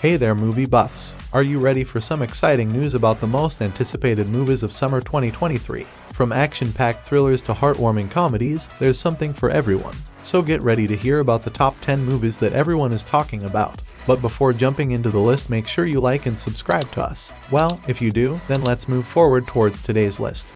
Hey there movie buffs! Are you ready for some exciting news about the most anticipated movies of summer 2023? From action-packed thrillers to heartwarming comedies, there's something for everyone. So get ready to hear about the top 10 movies that everyone is talking about. But before jumping into the list, make sure you like and subscribe to us. Well, if you do, then let's move forward towards today's list.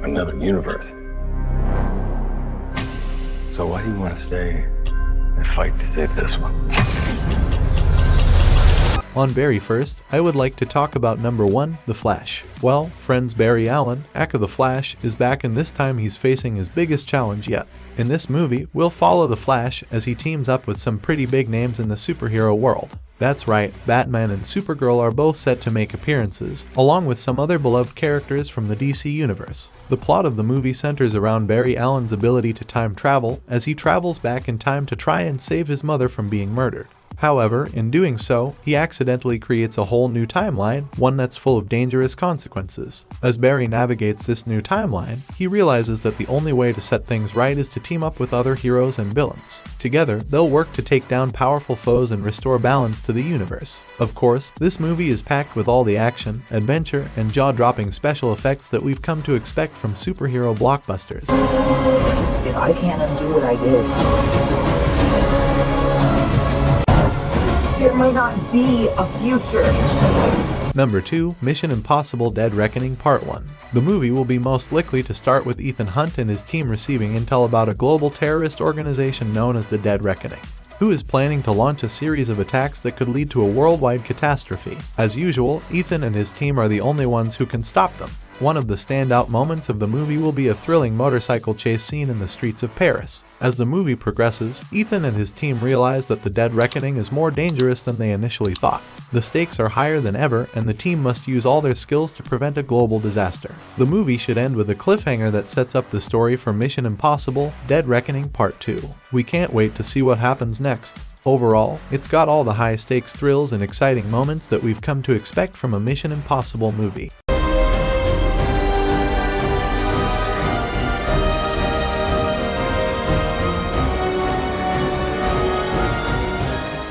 Another universe. So why do you want to stay and fight to save this one? On Barry first, I would like to talk about number 1, The Flash. Well, friends, Barry Allen, aka The Flash, is back, and this time he's facing his biggest challenge yet. In this movie, we'll follow The Flash as he teams up with some pretty big names in the superhero world. That's right, Batman and Supergirl are both set to make appearances, along with some other beloved characters from the DC universe. The plot of the movie centers around Barry Allen's ability to time travel as he travels back in time to try and save his mother from being murdered. However, in doing so, he accidentally creates a whole new timeline, one that's full of dangerous consequences. As Barry navigates this new timeline, he realizes that the only way to set things right is to team up with other heroes and villains. Together, they'll work to take down powerful foes and restore balance to the universe. Of course, this movie is packed with all the action, adventure, and jaw-dropping special effects that we've come to expect from superhero blockbusters. If I can't undo what I did, there might not be a future. Number 2, Mission Impossible Dead Reckoning Part 1. The movie will be most likely to start with Ethan Hunt and his team receiving intel about a global terrorist organization known as the Dead Reckoning, who is planning to launch a series of attacks that could lead to a worldwide catastrophe. As usual, Ethan and his team are the only ones who can stop them. One of the standout moments of the movie will be a thrilling motorcycle chase scene in the streets of Paris. As the movie progresses, Ethan and his team realize that the Dead Reckoning is more dangerous than they initially thought. The stakes are higher than ever, and the team must use all their skills to prevent a global disaster. The movie should end with a cliffhanger that sets up the story for Mission Impossible Dead Reckoning Part 2. We can't wait to see what happens next. Overall, it's got all the high-stakes thrills and exciting moments that we've come to expect from a Mission Impossible movie.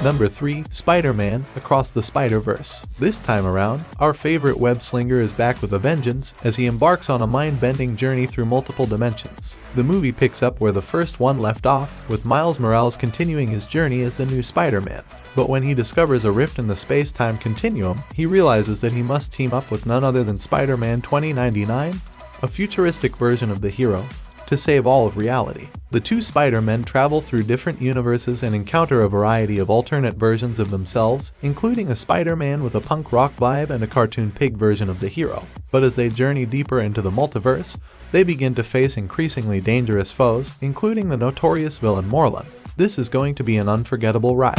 Number 3, Spider-Man Across the Spider-Verse. This time around, our favorite web-slinger is back with a vengeance as he embarks on a mind-bending journey through multiple dimensions. The movie picks up where the first one left off, with Miles Morales continuing his journey as the new Spider-Man. But when he discovers a rift in the space-time continuum, he realizes that he must team up with none other than Spider-Man 2099, a futuristic version of the hero, to save all of reality. The two Spider-Men travel through different universes and encounter a variety of alternate versions of themselves, including a Spider-Man with a punk rock vibe and a cartoon pig version of the hero. But as they journey deeper into the multiverse, they begin to face increasingly dangerous foes, including the notorious villain Morlun. This is going to be an unforgettable ride.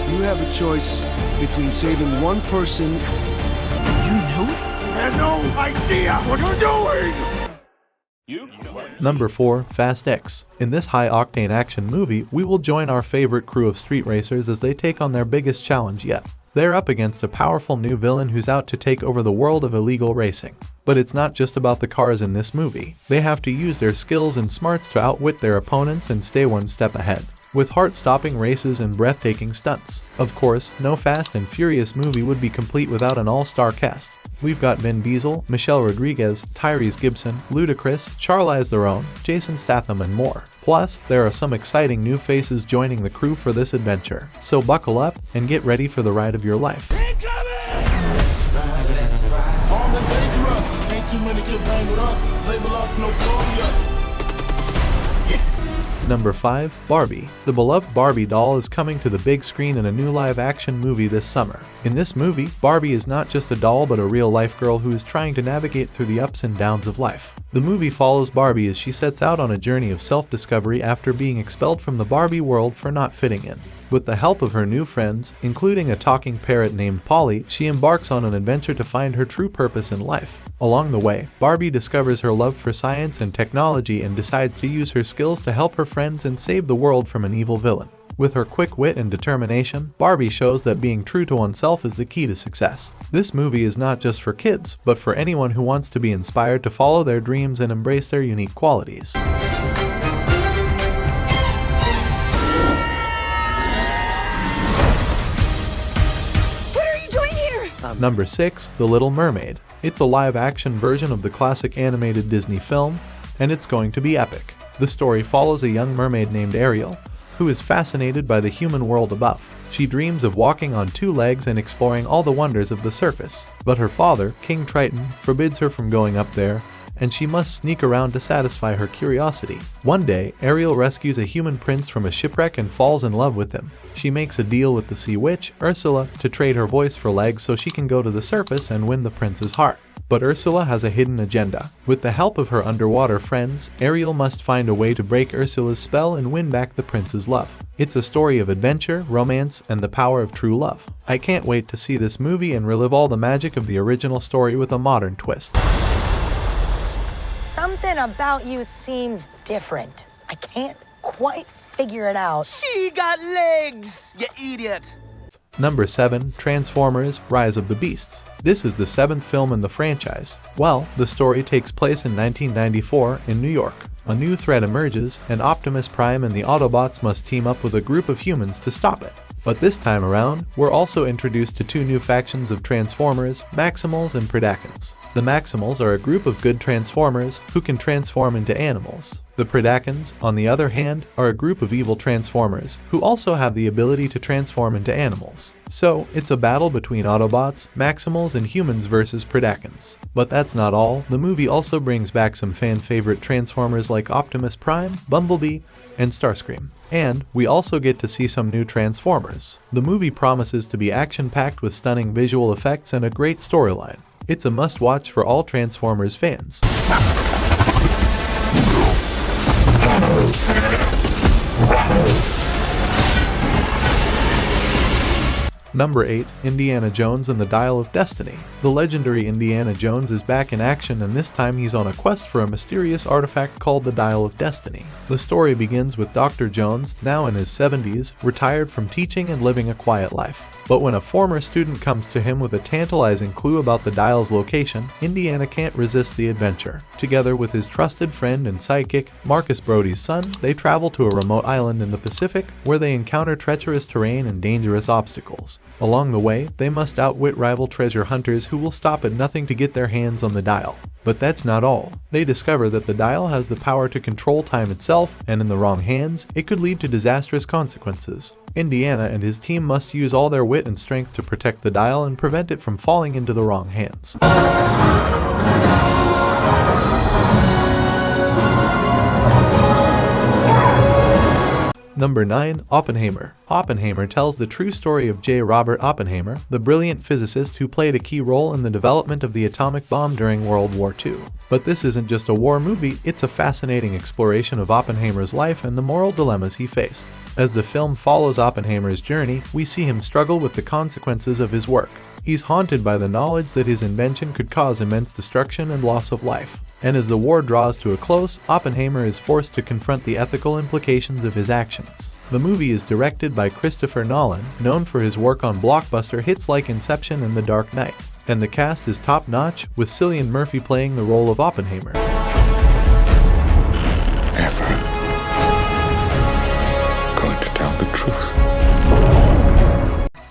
You have a choice between saving one person. You knew? I have no idea what you're doing! Number 4, Fast X. In this high-octane action movie, we will join our favorite crew of street racers as they take on their biggest challenge yet. They're up against a powerful new villain who's out to take over the world of illegal racing. But it's not just about the cars in this movie. They have to use their skills and smarts to outwit their opponents and stay one step ahead, with heart-stopping races and breathtaking stunts. Of course, no Fast and Furious movie would be complete without an all-star cast. We've got Vin Diesel, Michelle Rodriguez, Tyrese Gibson, Ludacris, Charlize Theron, Jason Statham, and more. Plus, there are some exciting new faces joining the crew for this adventure. So buckle up and get ready for the ride of your life. Number 5, Barbie. The beloved Barbie doll is coming to the big screen in a new live-action movie this summer. In this movie, Barbie is not just a doll but a real-life girl who is trying to navigate through the ups and downs of life. The movie follows Barbie as she sets out on a journey of self-discovery after being expelled from the Barbie world for not fitting in. With the help of her new friends, including a talking parrot named Polly, she embarks on an adventure to find her true purpose in life. Along the way, Barbie discovers her love for science and technology and decides to use her skills to help her friends and save the world from an evil villain. With her quick wit and determination, Barbie shows that being true to oneself is the key to success. This movie is not just for kids, but for anyone who wants to be inspired to follow their dreams and embrace their unique qualities. Number 6. The Little Mermaid. It's a live-action version of the classic animated Disney film, and it's going to be epic. The story follows a young mermaid named Ariel, who is fascinated by the human world above. She dreams of walking on two legs and exploring all the wonders of the surface. But her father, King Triton, forbids her from going up there, and she must sneak around to satisfy her curiosity. One day, Ariel rescues a human prince from a shipwreck and falls in love with him. She makes a deal with the sea witch, Ursula, to trade her voice for legs so she can go to the surface and win the prince's heart. But Ursula has a hidden agenda. With the help of her underwater friends, Ariel must find a way to break Ursula's spell and win back the prince's love. It's a story of adventure, romance, and the power of true love. I can't wait to see this movie and relive all the magic of the original story with a modern twist. Something about you seems different. I can't quite figure it out. She got legs, you idiot! Number 7. Transformers: Rise of the Beasts. This is the 7th film in the franchise. Well, the story takes place in 1994 in New York. A new threat emerges, and Optimus Prime and the Autobots must team up with a group of humans to stop it. But this time around, we're also introduced to two new factions of Transformers, Maximals and Predacons. The Maximals are a group of good Transformers who can transform into animals. The Predacons, on the other hand, are a group of evil Transformers who also have the ability to transform into animals. So, it's a battle between Autobots, Maximals, and humans versus Predacons. But that's not all. The movie also brings back some fan-favorite Transformers like Optimus Prime, Bumblebee, and Starscream. And we also get to see some new Transformers. The movie promises to be action-packed with stunning visual effects and a great storyline. It's a must-watch for all Transformers fans. Number 8. Indiana Jones and the Dial of Destiny. The legendary Indiana Jones is back in action, and this time he's on a quest for a mysterious artifact called the Dial of Destiny. The story begins with Dr. Jones, now in his 70s, retired from teaching and living a quiet life. But when a former student comes to him with a tantalizing clue about the dial's location, Indiana can't resist the adventure. Together with his trusted friend and sidekick, Marcus Brody's son, they travel to a remote island in the Pacific where they encounter treacherous terrain and dangerous obstacles. Along the way, they must outwit rival treasure hunters who will stop at nothing to get their hands on the dial. But that's not all. They discover that the dial has the power to control time itself, and in the wrong hands, it could lead to disastrous consequences. Indiana and his team must use all their wit and strength to protect the dial and prevent it from falling into the wrong hands. Number 9. Oppenheimer. Oppenheimer tells the true story of J. Robert Oppenheimer, the brilliant physicist who played a key role in the development of the atomic bomb during World War II. But this isn't just a war movie, it's a fascinating exploration of Oppenheimer's life and the moral dilemmas he faced. As the film follows Oppenheimer's journey, we see him struggle with the consequences of his work. He's haunted by the knowledge that his invention could cause immense destruction and loss of life. And as the war draws to a close, Oppenheimer is forced to confront the ethical implications of his actions. The movie is directed by Christopher Nolan, known for his work on blockbuster hits like Inception and The Dark Knight. And the cast is top-notch, with Cillian Murphy playing the role of Oppenheimer. Ever going to tell the truth?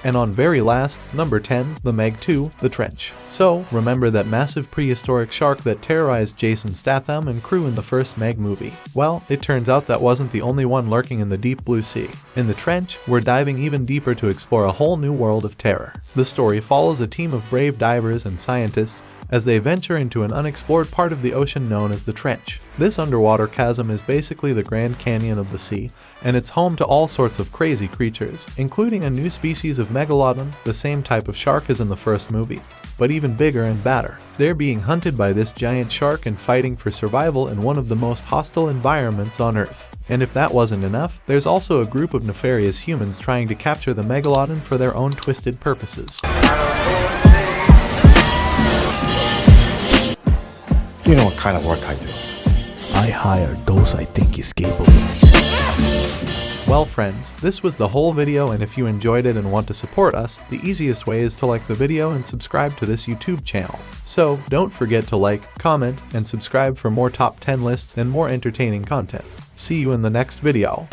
And on very last, number 10, The Meg 2, The Trench. So, remember that massive prehistoric shark that terrorized Jason Statham and crew in the first Meg movie? Well, it turns out that wasn't the only one lurking in the deep blue sea. In The Trench, we're diving even deeper to explore a whole new world of terror. The story follows a team of brave divers and scientists as they venture into an unexplored part of the ocean known as the Trench. This underwater chasm is basically the Grand Canyon of the sea, and it's home to all sorts of crazy creatures, including a new species of megalodon, the same type of shark as in the first movie, but even bigger and badder. They're being hunted by this giant shark and fighting for survival in one of the most hostile environments on Earth. And if that wasn't enough, there's also a group of nefarious humans trying to capture the megalodon for their own twisted purposes. You know what kind of work I do? I hire those I think is capable. Well friends, this was the whole video, and if you enjoyed it and want to support us, the easiest way is to like the video and subscribe to this YouTube channel. So don't forget to like, comment, and subscribe for more top 10 lists and more entertaining content. See you in the next video.